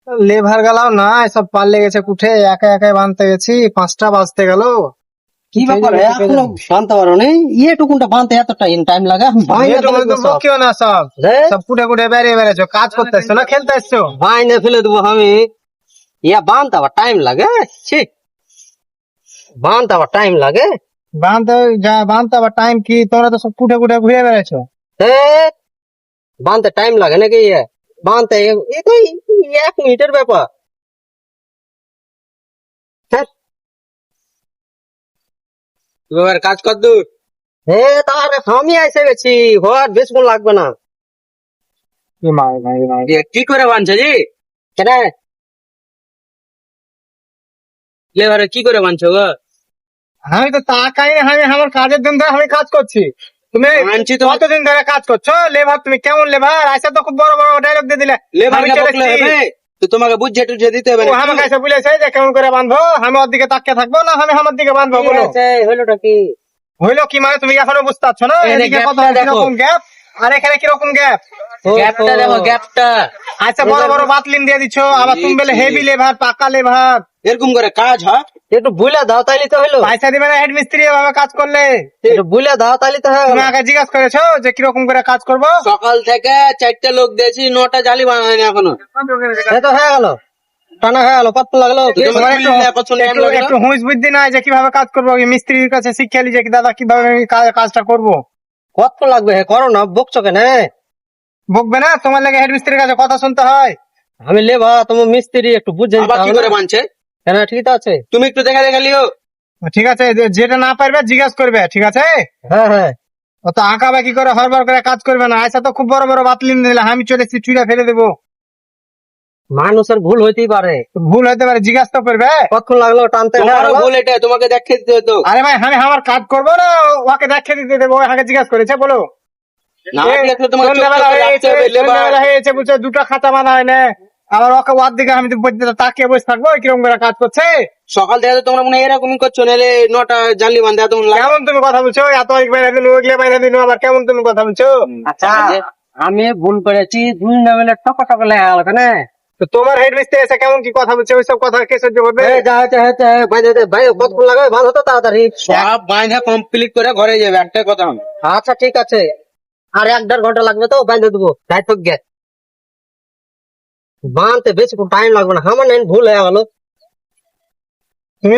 Lever গেলাও না, সব পাল্লে গেছে কুঠে, একা একাই বাঁধতে গেছি, 5টা বাজতে গেল। কি ব্যাপার এখনো বানতে পারো নি? এটুকুনটা বানতে এত টাইম লাগে? কেউ না, সব সব কুটে কুটে বেরিয়ে বেড়েছো, কাজ করতে এসছো না খেলতে এসছো? বাইনে ফেলে দেবো আমি। ইয়া বানতে আবার টাইম লাগে? ছি, বানতে আবার টাইম লাগে? বাঁধতে আবার টাইম কি? তোমরা তো সব কুটে কুটে ঘুরে বেড়েছো। এ, বানতে টাইম লাগে নাকি? বানতে এ তো 1 মিনিটের ব্যাপার। হ্যাঁ, এবার কাজ কর দূর। তাহলে আমি এসে গেছি, হওয়ার বেশিক্ষণ লাগবে না। কি করে বানছে জি? কেন? লেবারে কি করে বানছো গো? আমি তো তাকাই না, আমি আমার কাজের দিন ধরে আমি কাজ করছি। তুমি মানছি তো। কতদিন ধরে কাজ করছো? লেভার তুমি কেমন লেভার? আইসা তো খুব বড় বড় ডায়লগ দিয়ে দিলে। লেবার আমি কে চলে বকলে এসেছি। হবে? তো তোমাকে বুঝে টুঝে দিতে হবে ও না। আমাকে এসে বলেছে যে কেমন করে বাঁধবো, আমি ওর দিকে তাকিয়ে থাকবো না আমি আমার দিকে বাঁধবো? কি বলো হয়েছে? হইলোটা কি? হইলো কি মানে? তুমি এখনো বুঝতে পারছো না? এই যে এদিকে কত গ্যাপটা দেখো। কিরকম গ্যাপ আর এখানে কিরকম গ্যাপ। গ্যাপটা দেখো, গ্যাপটা। আচ্ছা বড় বড় বাতলিন দিয়ে দিচ্ছ, আবার তুমি বলে হেভি লেভার, পাকা লেভার। এরকম করে কাজ হয়? একটু বুঝলে দাও তাইলে তো হইলো। পয়সা দিবে না হেড মিস্ত্রি এভাবে কাজ করলে? একটু বুঝলে দাও তাইলে তো হয়ে তুমি গেল। আগে জিজ্ঞাসা করেছো যে কিরকম করে কাজ করবো? সকাল থেকে 4টা লোক দিয়েছি, 9টা জালি বানায়নি এখনো। এই তো হয়ে গেল, টানা হয়ে গেল, পাতলা লাগলো। তো তোমার তোমার বললে কত টাইম লাগলো? একটু হুঁশ বুদ্ধি নাই যে কিভাবে কাজ করবো? ওই মিস্ত্রির কাছে শিক্ষা লি যে কি দাদা কিভাবে আমি কাজটা করবো। কত লাগবে? করো না, বকছো কেন? বকবে না? তোমার লাগে হেড মিস্ত্রির কাছে কথা শুনতে হয়। আমি লেবা, তোমার মিস্ত্রি, একটু বুঝে আবার দিতে কি হবে করে না? বানছে? কেন, ঠিক আছে। তুমি একটু দেখা দেখা লিও। ঠিক আছে, যেটা না পারবে জিজ্ঞাসা করবে, ঠিক আছে? হ্যাঁ হ্যাঁ, অত আঁকা বাকি করে হরবর করে কাজ করবে না। আচ্ছা তো খুব বড় বড় বাতলিন দিলে আমি চলে এসেছি, চুড়া ফেলে দেবো। মানুষের ভুল হইতেই পারে। ভুল হতে পারে, জিজ্ঞাসা তো করবে। কতক্ষণ লাগলো টানতে? হয়ে তোমারও গেল। ভুল এটা, তোমাকে দেখে দিতে হতো। আরে ভাই আমি আমার কাজ করবো না ওকে দেখে দিতে দেবো? আগে জিজ্ঞাসা করেছে বলো। না এই দেখলে তোমাকে চোখ সন্ধ্যাবেলা চোখে হয়ে রাখতে গেছে, হবে লেবার। সন্ধ্যাবেলা হয়ে গেছে বুঝছো, 2টা খাতা বানা হয় না। আবার ওকে ওর দিকে আমি তাকিয়ে বসে থাকবো কিরকম করে কাজ করছে? সকাল থেকে তো তোমরা মনে হয় এরকমই করছো, নাহলে 9টা জানলি বান্ধে এত লাগে। কেমন তুমি কথা বলছো? এত বাইরে দিন ওইগুলো বাইরে দিন, আবার কেমন তুমি কথা বলছো? আচ্ছা, আমি ভুল করেছি, দুই না মিলে টক টক লেগে গেল কেন? তো তোমার হেড মিস্ত্রি এসে কেমন কি কথা বলছে? ওইসব কথা কে সহ্য করবে? যা হচ্ছে হচ্ছে, বাইরে দে, ভাই কতক্ষণ লাগবে? ভালো হতো তাড়াতাড়ি। সব বাঁধা কমপ্লিট করে ঘরে যাবে, একটাই কথা হবে। আচ্ছা ঠিক আছে, আর 1-1.5 ঘন্টা লাগবে তো বাইরে দেবো, তাই তো গে বানতে বেশি টাইম লাগবে না। আমার ভুল হয়ে গেল। তুমি